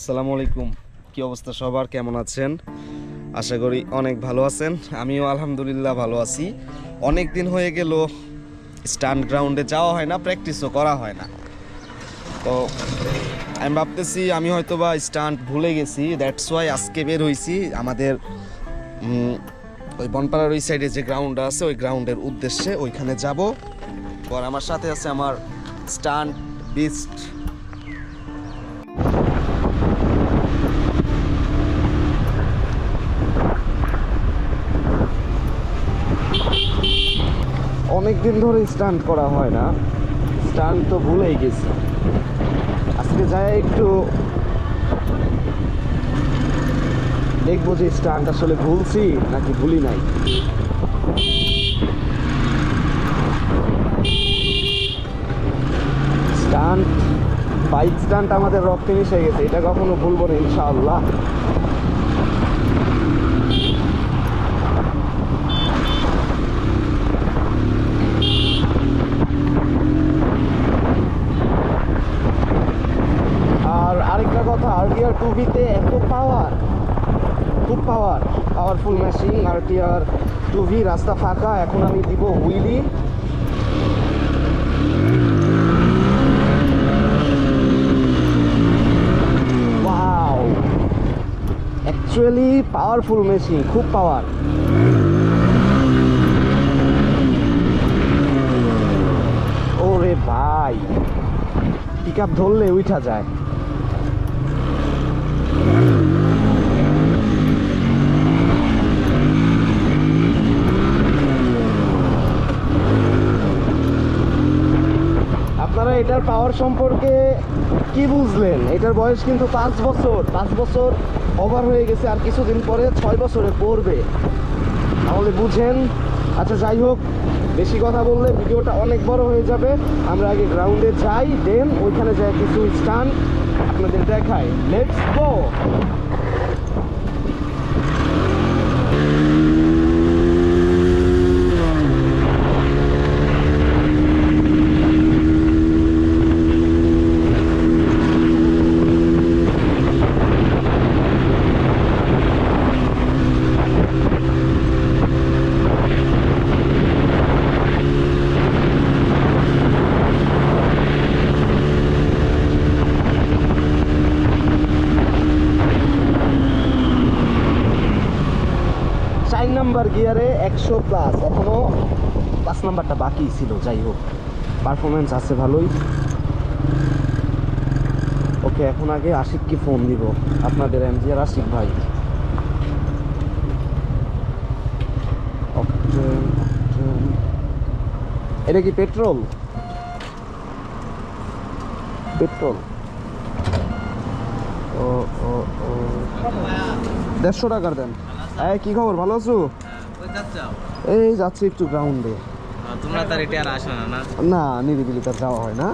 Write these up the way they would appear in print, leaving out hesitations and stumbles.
আসসালামু আলাইকুম। কি অবস্থা সবার, কেমন আছেন? আশা করি অনেক ভালো আছেন। আমিও আলহামদুলিল্লাহ ভালো আছি। অনেক দিন হয়ে গেল স্টান্ট গ্রাউন্ডে যাওয়া হয় না, প্র্যাকটিসও করা হয় না। তো আমি ভাবতেছি আমি হয়তো বা স্টান্ট ভুলে গেছি, দ্যাটস ওয়াই আজকে বের হয়েছি আমাদের ওই বনপাড়ার ওই সাইডে যে গ্রাউন্ড আছে ওই গ্রাউন্ডের উদ্দেশ্যে, ওইখানে যাব। আর আমার সাথে আছে আমার স্টান্ট বিস্ট। অনেক দিন ধরে স্টান্ট করা হয় না, স্টান্ট তো ভুলেই গেছি। আজকে যাই একটু দেখবো যে স্টান্ট আসলে ভুলছি নাকি ভুলি নাই। স্টান্ট, বাইক স্টান্ট আমাদের রক্তে মিশে গেছে, এটা কখনো ভুলবো না ইনশাআল্লাহ। আর আরেকটা কথা, আরটিআর 2V-তে এত পাওয়ার, খুব পাওয়ারফুল মেশিন। আরটিআর 2V, রাস্তা ফাঁকা, এখন আমি দিব wheelie. Wow, actually powerful machine, খুব পাওয়ার। ওরে ভাই, পিক আপ ধরলে উঠা যায়। আপনারা এটার পাওয়ার সম্পর্কে কি বুঝলেন? এটার বয়স কিন্তু 5 বছর ওভার হয়ে গেছে, আর কিছুদিন পরে 6 বছরে পড়বে। তাহলে বুঝেন। আচ্ছা যাই হোক, বেশি কথা বললে ভিডিওটা অনেক বড় হয়ে যাবে। আমরা আগে গ্রাউন্ডে যাই, দেন ওইখানে যাই কিছু স্টান্ট আপনাদের দেখাই। Let's go. নাম্বার গিয়ারে 100+, এখনো 5 নাম্বারটা বাকি ছিল। যাই হোক, পারফরমেন্স আছে ভালোই। ওকে, এখন আগে আশিককে ফোন দিব, আপনাদের এমজিআর আশিক ভাই। এটা কি পেট্রোল? ও ও ও 150 টাকার দেন। এই কি খবর, ভালো আছো? এই যাচ্ছি একটু গ্রাউন্ডে। তোমরা তার এটা আর আসো না? না, নিরিবিলি তার যাওয়া হয় না।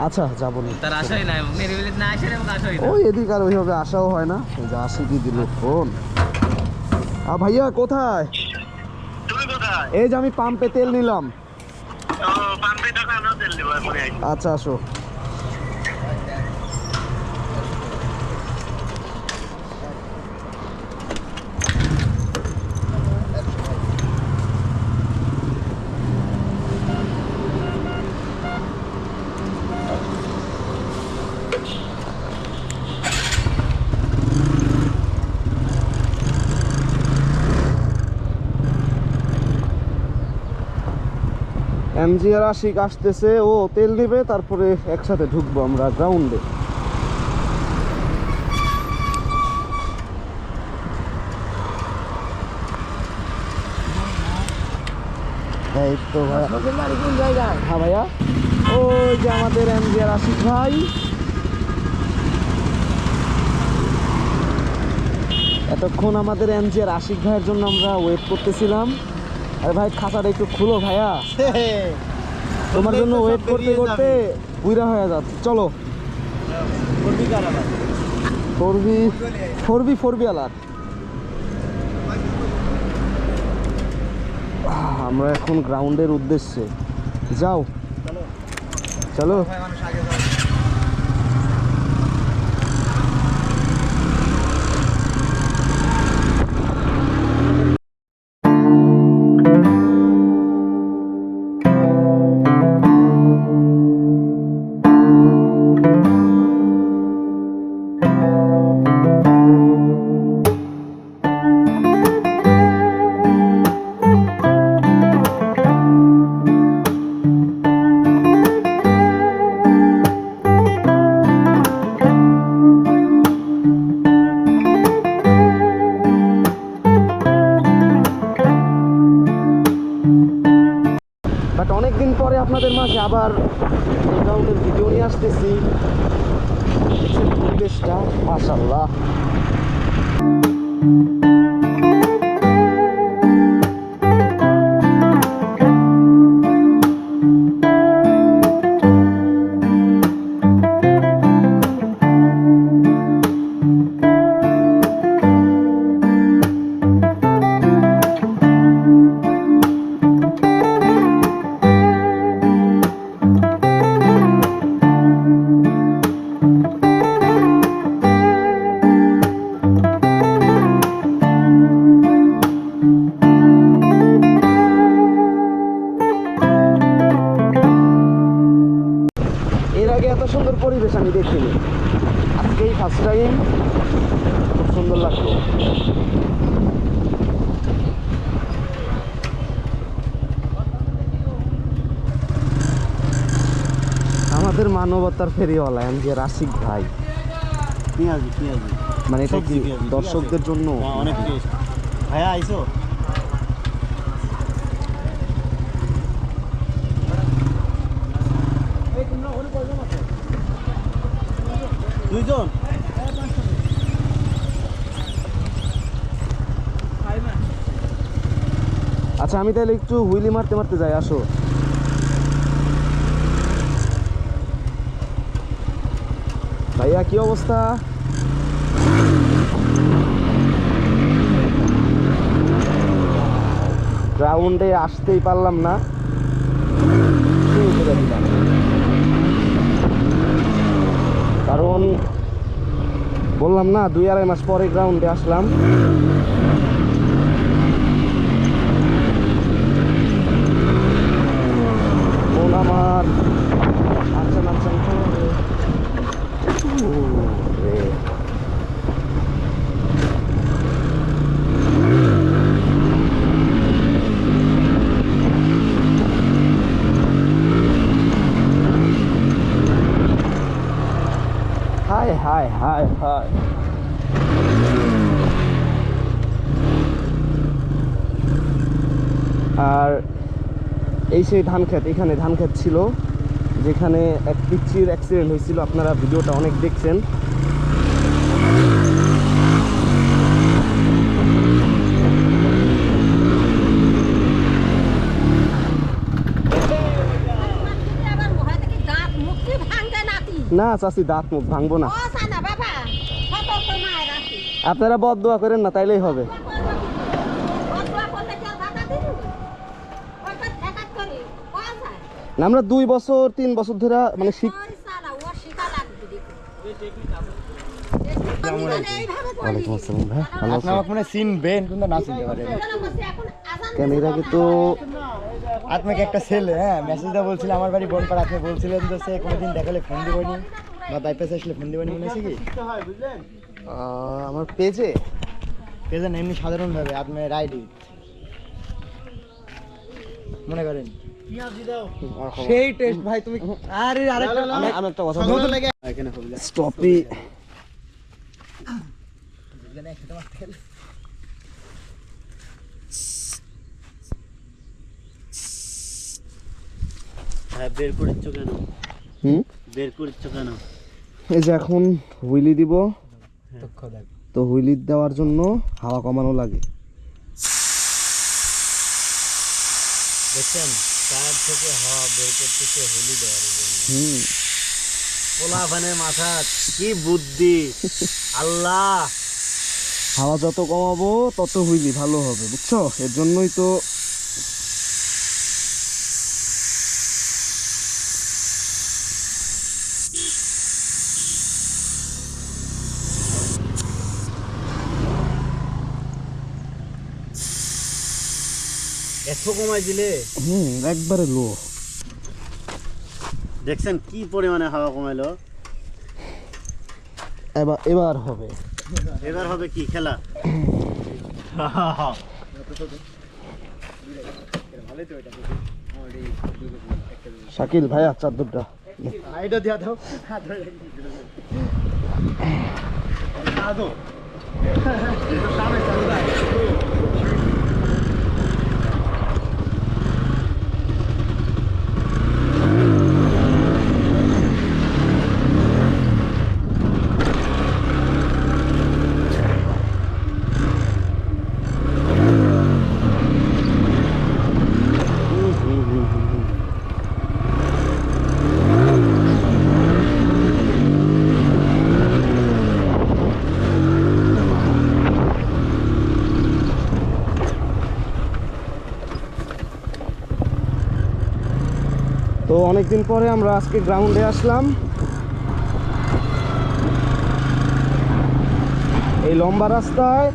আচ্ছা যাবো না, তার আশাই নাই, নিরিবিলি না আসে এবং আশাই না। ওই এদিকে আর ওইভাবে আসাও হয় না। এই যে আসি কি দিল ফোন। ভাইয়া কোথায়? তুমি কোথায়? এই যে আমি পাম্পে তেল নিলাম। ও, পাম্পে টাকা নাও, তেল দেবো এখনই আইছি। আচ্ছা আসো। এমজিআর আশিক আসতেছে, ও তেল দিবে, তারপরে একসাথে ঢুকবো আমরা গ্রাউন্ডে। এই তো ভাইয়া। হ্যাঁ ভাইয়া, ওই যে আমাদের এমজিআর আশিক ভাই। এতক্ষণ আমাদের এমজিআর আশিক ভাইয়ের জন্য আমরা ওয়েট করতেছিলাম। আরে ভাই, খাঁচাটা একটু খুলো ভাইয়া, তোমার জন্য ওয়েট করতে করতে বুইরা হয়ে যাচ্ছে। চলো, ফোর বি আলার। আমরা এখন গ্রাউন্ডের উদ্দেশ্যে যাও। চলো বাট অনেকদিন পরে আপনাদের মাঝে আবার এই গ্রাউন্ডের ভিডিও নিয়ে আসতেছি। দেখছেন পরিবেশটা মাশাআল্লাহ। এর আগে এত সুন্দর পরিবেশ আমি দেখিনি, আজকেই ফার্স্ট টাইম, খুব সুন্দর লাগলো। আমাদের মানবতার ফেরিওয়ালা এম যে রাশিক ভাই, মানে এটা কি দর্শকদের জন্য অনেক টেস্ট। ভাইয়া আইসো? দুইজন? আচ্ছা আমি তাহলে একটু হুইলি মারতে মারতে যাই, আসো। ভাইয়া কি অবস্থা? গ্রাউন্ডে আসতেই পারলাম না, শুরু করে দিলাম। কারণ বললাম না 2-2.5 মাস পরে গ্রাউন্ডে আসলাম। মন আমার আচ্ছা আচ্ছা হায় হায় হায় হায়। আর এই সেই ধান ক্ষেত, এখানে ধান ক্ষেত ছিল যেখানে এক পিচ্চির অ্যাক্সিডেন্ট হয়েছিল, আপনারা ভিডিওটা অনেক দেখছেন। না চাচি, দাঁত মুখ ভাঙবো না, আপনারা বদদোয়া করেন না, তাইলেই হবে। না আমরা 2-3 বছর ধরে মানে ওয়ালাইকুম আসসালাম ভাই, ভালো আছেন? আপনার মনে চিনবেন কিন্তু না চিনতে পারেন। কেন এর আগে তো আপনাকে একটা ছেলে মেসেজটা বলছিল আমার বাড়ি বোনপাড়া, আপনি বলছিলেন যে সে কোনোদিন দেখালে ফোন দিবনি বা বাইপাসে আসলে ফোন দিবনি, মনে আছে কি? আমার পেজে পেজে না, এমনি সাধারণভাবে আপনি রাইডি মনে করেন সেই টেস্ট ভাই। তুমি আরে আরেকটা আমি একটা কথা বলতে লাগে স্টপি। বের করেছ কেন? বের করেছ কেন? এই যে এখন হুইলি দিব, তো হুইলি দেওয়ার জন্য হাওয়া কমানো লাগে। দেখছেন টায়ার থেকে হাওয়া বের করতেছে হুইলি দেওয়ার জন্য। পোলাপানের মাথা কি বুদ্ধি! আল্লাহ, হাওয়া যত কমাবো তত হুইলি ভালো হবে, বুঝছো? এর জন্যই তো এত কমাই দিলে? একবারে লো। দেখছেন কি পরিমাণে হাওয়া কমাইলো। এবার হবে। এবার হবে কি খেলা? শাকিল ভাইয়া চাদরটা এটা দিয়া দাও। তো অনেকদিন পরে আমরা আজকে গ্রাউন্ডে আসলাম। এই লম্বা রাস্তায়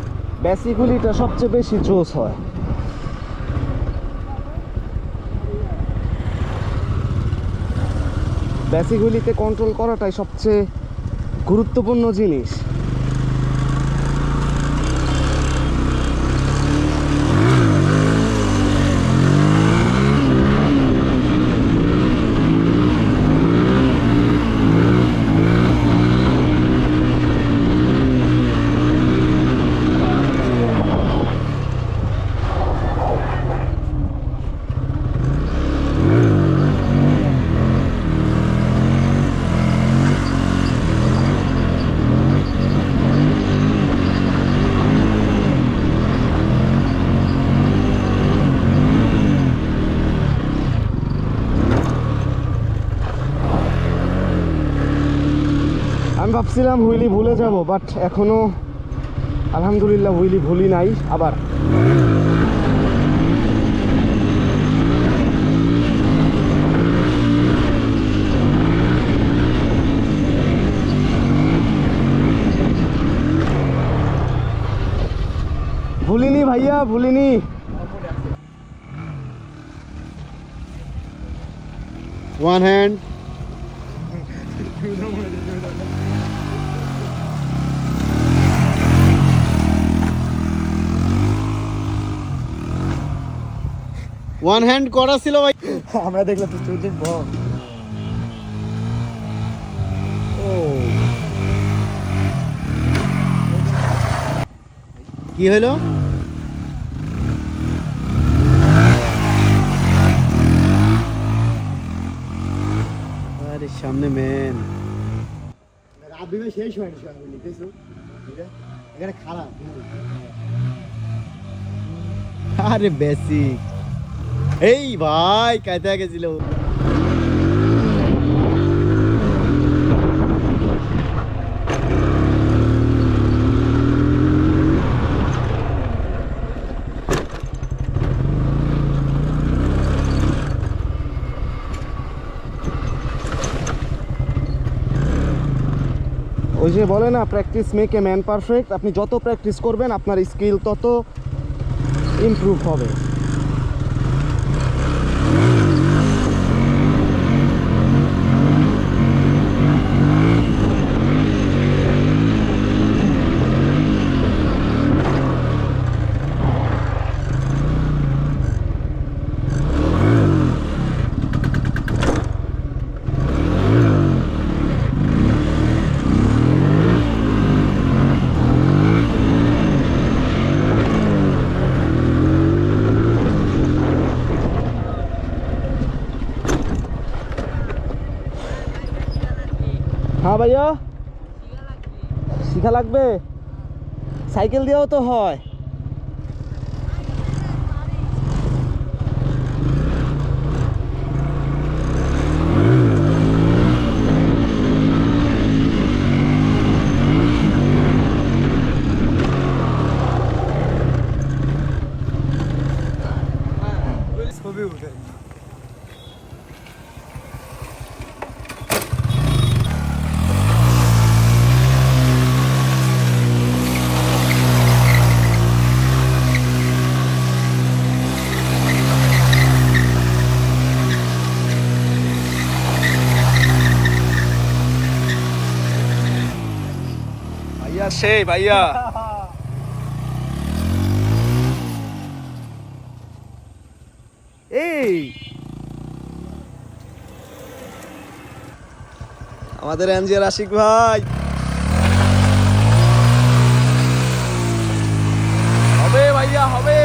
বেসিক্যালিটা সবচেয়ে বেশি জোস হয়। বেসিক্যালিতে কন্ট্রোল করাটাই সবচেয়ে গুরুত্বপূর্ণ জিনিস। আমি ভাবছিলাম হুইলি ভুলে যাব, বাট এখনো আলহামদুলিল্লাহ হুইলি ভুলি নাই। আবার ভুলিনি ভাইয়া, ভুলিনি। One hand. ওয়ান হ্যান্ড করা ছিল ভাই। আমরা দেখলাম তো চৌধুরী বল। ও কি হলো? আরে সামনে মেন শেষ হয়নি। খারাপ। আরে বেসিক এই ভাই কায়দা গেছিল। ওই যে বলে না, practice make a man perfect. আপনি যত প্র্যাকটিস করবেন আপনার স্কিল তত ইমপ্রুভ হবে। হ্যাঁ ভাইয়া, শিখা লাগবে। সাইকেল দিয়েও তো হয়। ছবি উঠে সেই ভাইয়া এই আমাদের এনজিআর আশিক ভাই হবে ভাইয়া হবে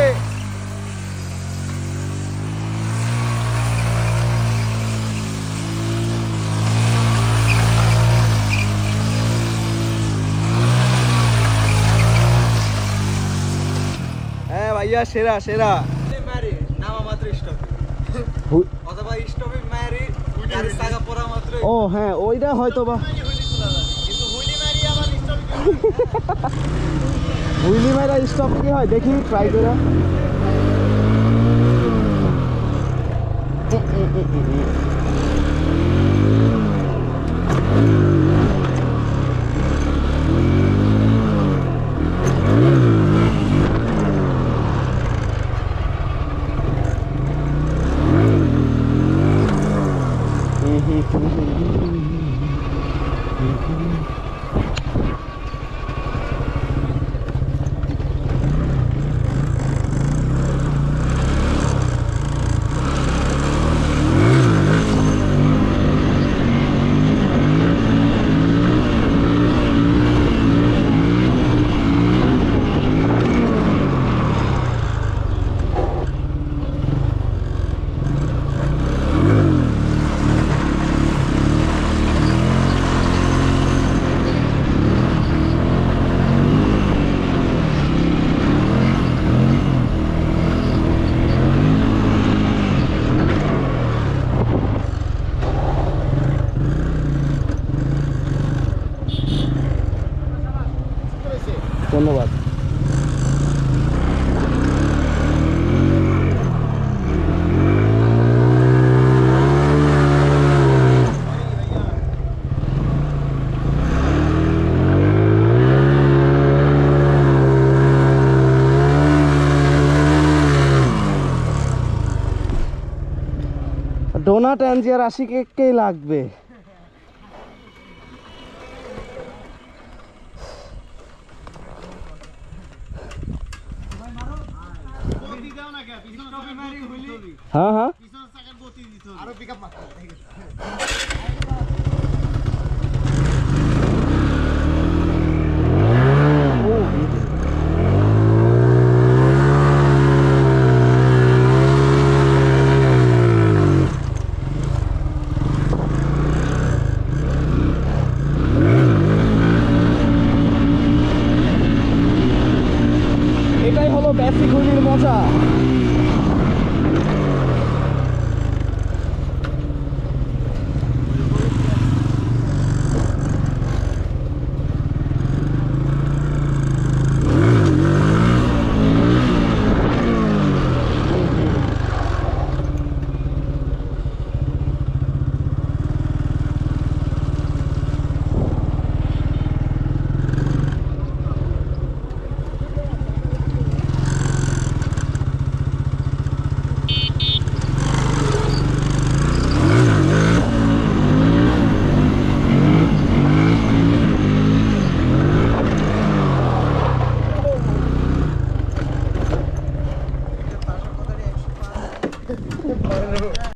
হ্যাঁ ভাইয়া সেরা সেরা মারি নামা মাত্র স্টপ অথবা স্টপে মারি গাড়ি চাকা পড়া মাত্র ও হ্যাঁ ওইটা হয়তো বা কিন্তু হুইলি মারি আবার স্টপ হুইলি মাইরা স্টপ কি হয় দেখি ট্রাই করে ধন্যবাদ ডোনাট এনজিআর আশিককেই লাগবে হ্যাঁ হ্যাঁ আরো পিকআপ মার